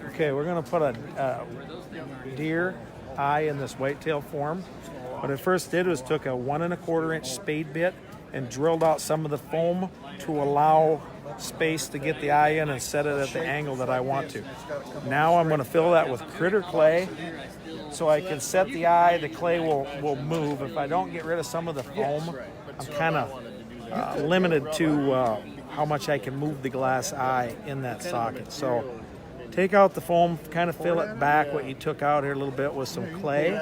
Okay, we're gonna put a deer eye in this whitetail form. What I first did was took a 1 1/4 inch spade bit and drilled out some of the foam to allow space to get the eye in and set it at the angle that I want to. Now I'm gonna fill that with critter clay so I can set the eye. The clay will move. If I don't get rid of some of the foam, I'm kind of limited to how much I can move the glass eye in that socket. So take out the foam, kind of fill it back what you took out here a little bit with some clay.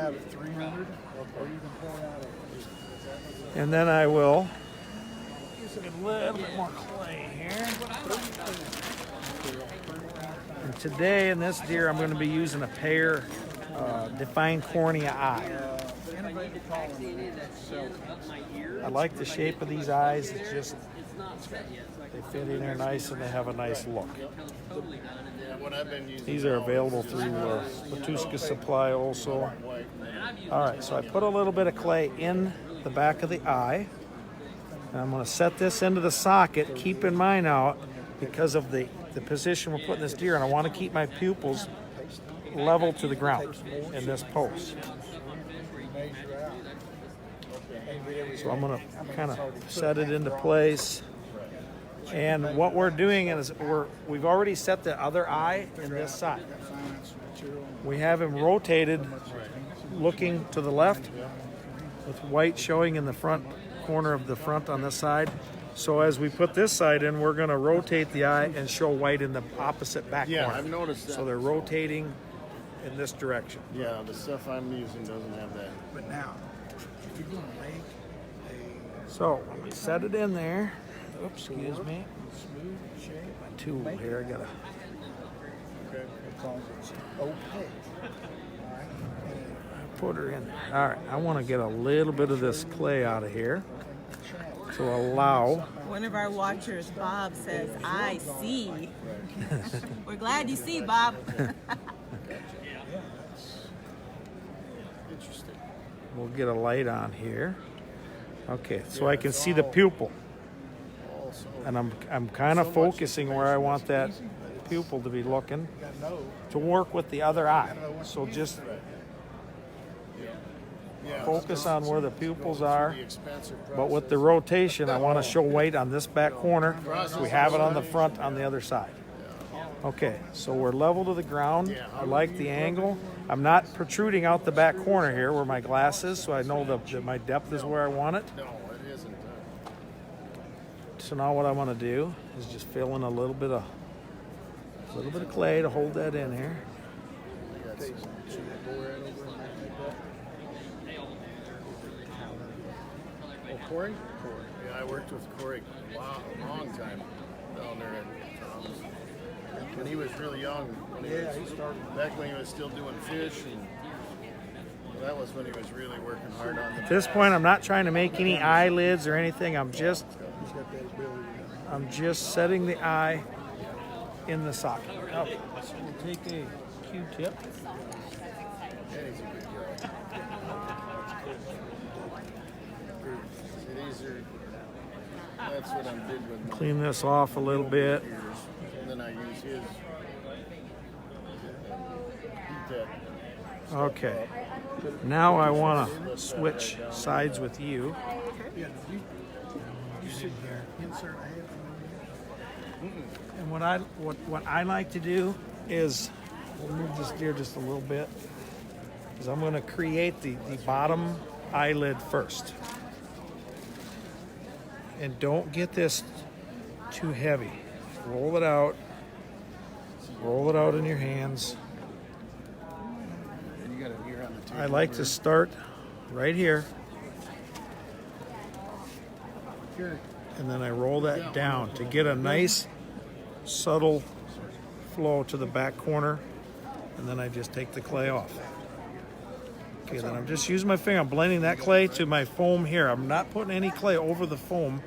And then I will use a little bit more clay here. And today in this deer, I'm going to be using a pair defined cornea eye. I like the shape of these eyes. It's just, they fit in there nice and they have a nice look. These are available through Latuska Supply also. All right, so I put a little bit of clay in the back of the eye. And I'm going to set this into the socket. Keep in mind now, because of the position we're putting this deer in, I want to keep my pupils level to the ground in this post. So I'm going to kind of set it into place. And what we're doing is we've already set the other eye in this side. We have him rotated looking to the left with white showing in the front corner of the front on this side. So as we put this side in, we're going to rotate the eye and show white in the opposite back corner. Yeah, I've noticed that. So they're rotating in this direction. Yeah, the stuff I'm using doesn't have that. But now, if you're going to make So I'm going to set it in there. Oops, excuse me. smooth shape, My tool here, I got to because it's opaque. put her in there. All right, I want to get a little bit of this clay out of here to allow. One of our watchers, Bob, says, I see. We're glad you see, Bob. Interesting. We'll get a light on here. Okay, so I can see the pupil. And I'm kind of focusing where I want that pupil to be looking to work with the other eye. So just focus on where the pupils are. But with the rotation, I want to show white on this back corner. We have it on the front on the other side. Okay, so we're level to the ground. I like the angle. I'm not protruding out the back corner here where my glass is, so I know that my depth is where I want it. No, it isn't. So now what I want to do is just fill in a little bit of clay to hold that in here. Oh, Corey? Yeah, I worked with Corey a long time down there at Tom's. When he was really young. He started back when he was still doing fish. And that was when he was really working hard on the. At this point, I'm not trying to make any eyelids or anything. I'm just setting the eye in the socket. Okay, so we'll take a Q-tip. That's what I did with Clean this off a little bit. and then I use his. Okay. Now I want to switch sides with you. You sit here, insert a half. And what I like to do is, we'll move this deer just a little bit, is I'm going to create the bottom eyelid first. And don't get this too heavy. Roll it out. Roll it out in your hands. And you got a ear on the table. I like to start right here. And then I roll that down to get a nice subtle flow to the back corner. And then I just take the clay off. Okay, then I'm just using my finger. I'm blending that clay to my foam here. I'm not putting any clay over the foam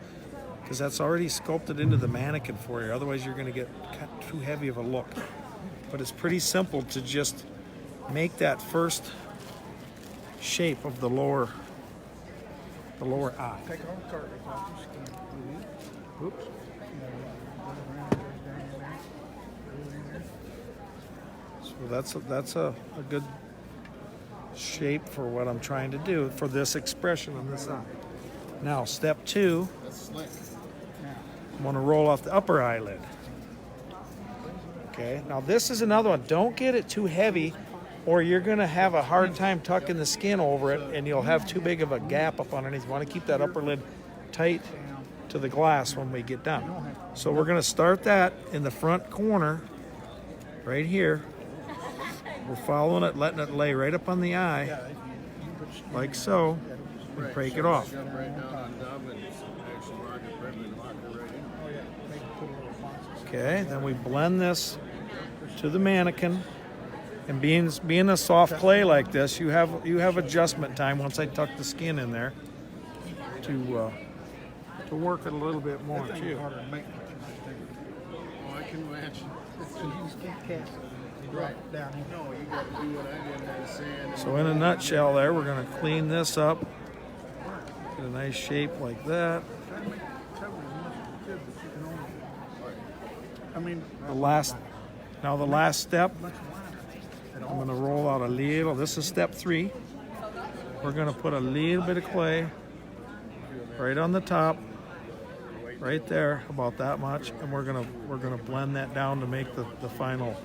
because that's already sculpted into the mannequin for you. Otherwise, you're going to get too heavy of a look. But it's pretty simple to just make that first shape of the lower eye. Take off the cartilage off your skin. Oops. So that's a good shape for what I'm trying to do for this expression on this eye. Now, step 2, That's slick. I'm going to roll off the upper eyelid. Okay, now this is another one. Don't get it too heavy or you're going to have a hard time tucking the skin over it and you'll have too big of a gap up underneath. You want to keep that upper lid tight to the glass when we get done. So we're going to start that in the front corner right here. We're following it, letting it lay right up on the eye like so, and break it off. Jump right down on top and actually lock it right in, lock it right in. Okay, then we blend this to the mannequin. And being a soft clay like this, you have adjustment time once I tuck the skin in there to work it a little bit more too. Oh, I can imagine. So you just can't cast it right down here. No, you got to do what I did in that sand. So in a nutshell there, we're going to clean this up. Get a nice shape like that. Try to make it cover as much as you could, but you can only. I mean, The last step, I'm going to roll out a little. This is step 3. We're going to put a little bit of clay right on the top, right there, about that much, and we're gonna blend that down to make the final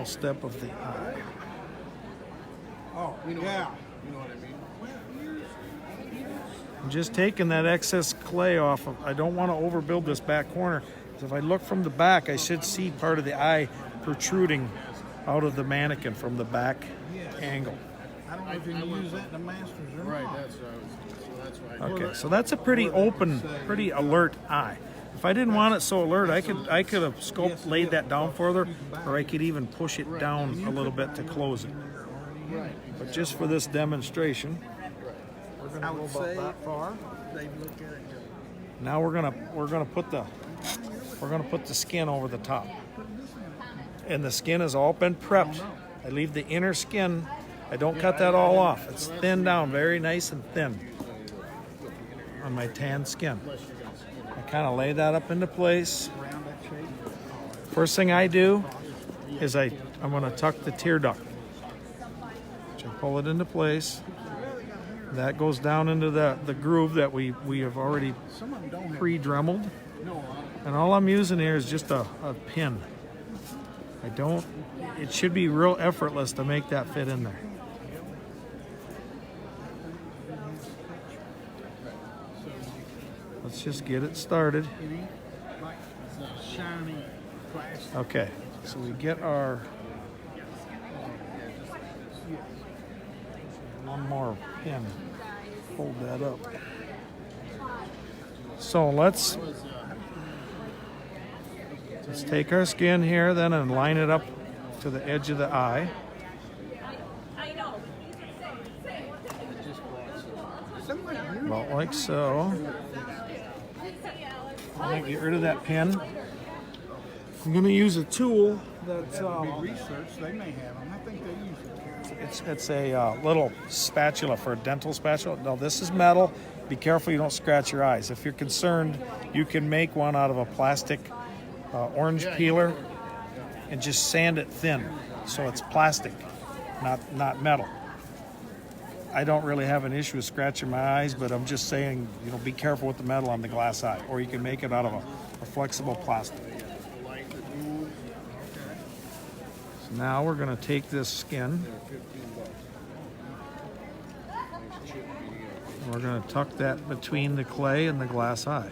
step of the eye. oh, yeah. You know what I mean? I'm just taking that excess clay off of. I don't want to overbuild this back corner. If I look from the back, I should see part of the eye protruding out of the mannequin from the back angle. I don't know if you can use that in the Masters or Right, not. that's what I was. So that's why. Okay, so that's a pretty open, pretty alert eye. If I didn't want it so alert, I could have laid that down further, or I could even push it down a little bit to close it. But just for this demonstration, we're I gonna would go say about that far. they look at it. Now we're gonna put the skin over the top, and the skin has all been prepped. I leave the inner skin. I don't cut that all off. It's thinned down, very nice and thin on my tan skin. I kind of lay that up into place. Round that shape. First thing I do is I'm going to tuck the tear duct. So pull it into place. That goes down into the groove that we have already Some of them don't have. pre-dremeled. And all I'm using here is just a pin. It should be real effortless to make that fit in there. Let's just get it started. It ain't like shiny plastic. Okay, so we get our one more pin. Hold that up. So let's take our skin here then and line it up to the edge of the eye. About like so. I'm going to get rid of that pin. I'm going to use a tool that's Research, they may have them. I think they use it. it's a little spatula for a dental spatula. No, this is metal. Be careful you don't scratch your eyes. If you're concerned, you can make one out of a plastic orange peeler and just sand it thin so it's plastic, not metal. I don't really have an issue with scratching my eyes, but I'm just saying, be careful with the metal on the glass eye, or you can make it out of a flexible plastic. So now we're going to take this skin, and we're going to tuck that between the clay and the glass eye.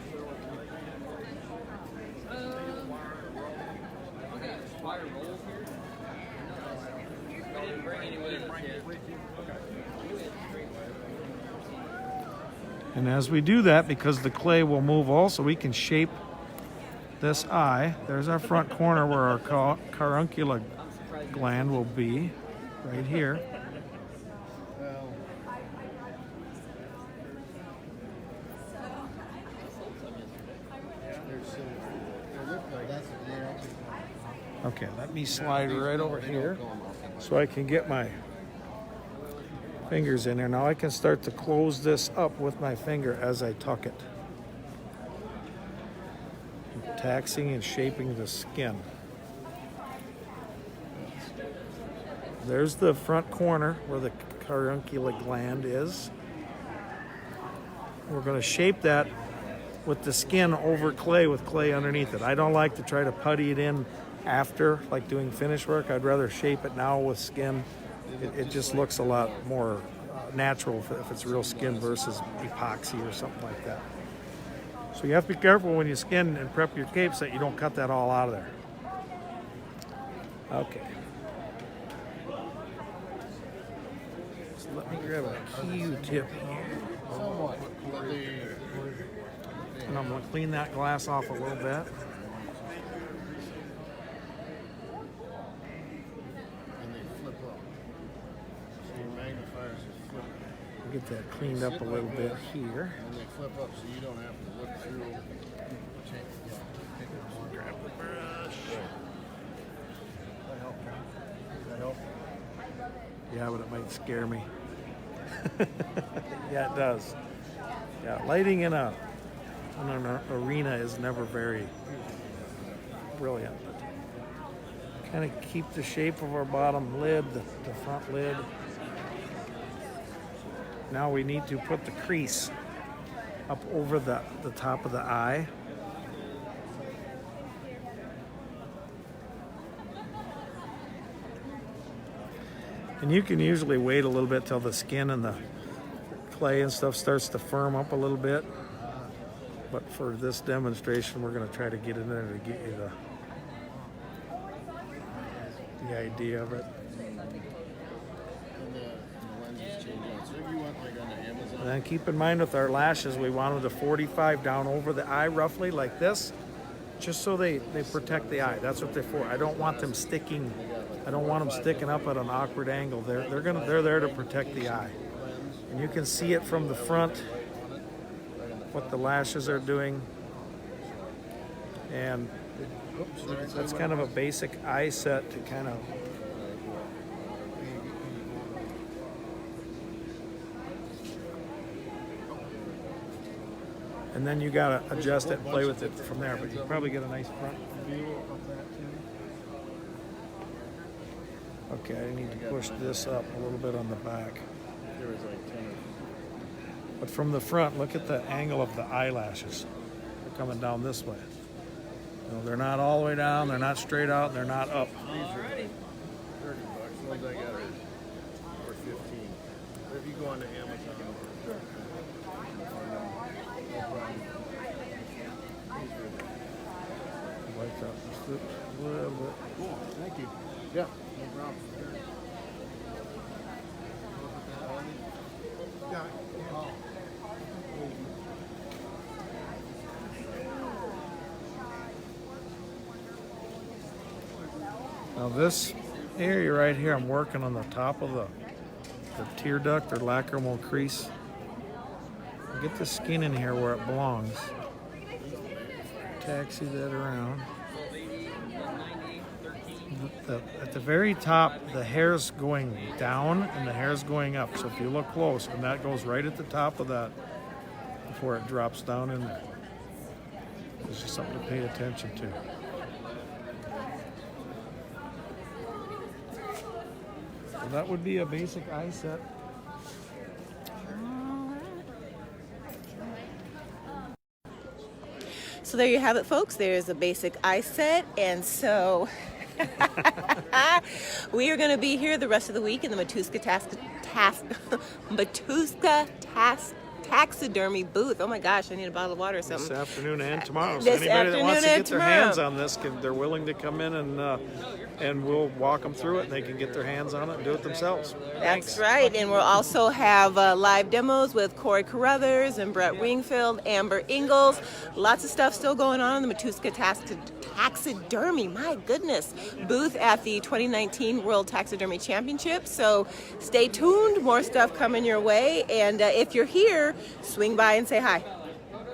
And as we do that, because the clay will move also, we can shape this eye. There's our front corner where our caruncula gland will be, right here. Okay, let me slide right over here so I can get my fingers in there. Now I can start to close this up with my finger as I tuck it. taxing and shaping the skin. There's the front corner where the carbuncular gland is. We're going to shape that with the skin over clay with clay underneath it. I don't like to try to putty it in after, like doing finish work. I'd rather shape it now with skin. It just looks a lot more natural if it's real skin versus epoxy or something like that. So you have to be careful when you skin and prep your capes that you don't cut that all out of there. Okay. So let me grab a Q-tip here. Somewhat. But And I'm going to clean that glass off a little bit. and they flip up. So your magnifiers just flip. Get that cleaned up a little bit here. And they flip up so you don't have to look through. Grab the brush. That help? That help? Yeah, but it might scare me. Yeah, it does. Yeah, lighting in an arena is never very brilliant. But kind of keep the shape of our bottom lid, the front lid. Now we need to put the crease up over the top of the eye. And you can usually wait a little bit till the skin and the clay and stuff starts to firm up a little bit. But for this demonstration, we're going to try to get in there to get you the idea of it. And the lenses change out. So if you want like on the Amazon. And then keep in mind with our lashes, we want them to 45 down over the eye roughly like this, just so they protect the eye. That's what they're for. I don't want them sticking. I don't want them sticking up at an awkward angle. They're there to protect the eye. And you can see it from the front, what the lashes are doing. And that's kind of a basic eye set to kind of and then you gotta adjust it and play with it from there, but you probably get a nice front view of that too. Okay, I need to push this up a little bit on the back. There was like 10. But from the front, look at the angle of the eyelashes. They're coming down this way. You know, they're not all the way down, they're not straight out, and they're not up. These are $30. The ones I got are for 15. But if you go on to Amazon, Like that, just a little bit. cool. Thank you. Yeah, no problem. Yeah. Now this area right here, I'm working on the top of the tear duct or lacrimal crease. Get the skin in here where it belongs. Taxi that around. At the very top, the hair's going down and the hair's going up. So if you look close, and that goes right at the top of that before it drops down in there. It's just something to pay attention to. So that would be a basic eye set. So there you have it, folks. There's a basic eye set, and so we are going to be here the rest of the week in the Taxidermy booth. Oh my gosh, I need a bottle of water or something. This afternoon and tomorrow. So This anybody that wants to afternoon get their and hands tomorrow. on this, they're willing to come in and we'll walk them through it. And they can get their hands on it and do it themselves. That's right, and we'll also have live demos with Corey Carruthers and Brett Wingfield, Amber Ingalls. Lots of stuff still going on in the Matuska Taxidermy, my goodness, booth at the 2019 World Taxidermy Championship. So stay tuned, more stuff coming your way, and if you're here, swing by and say hi.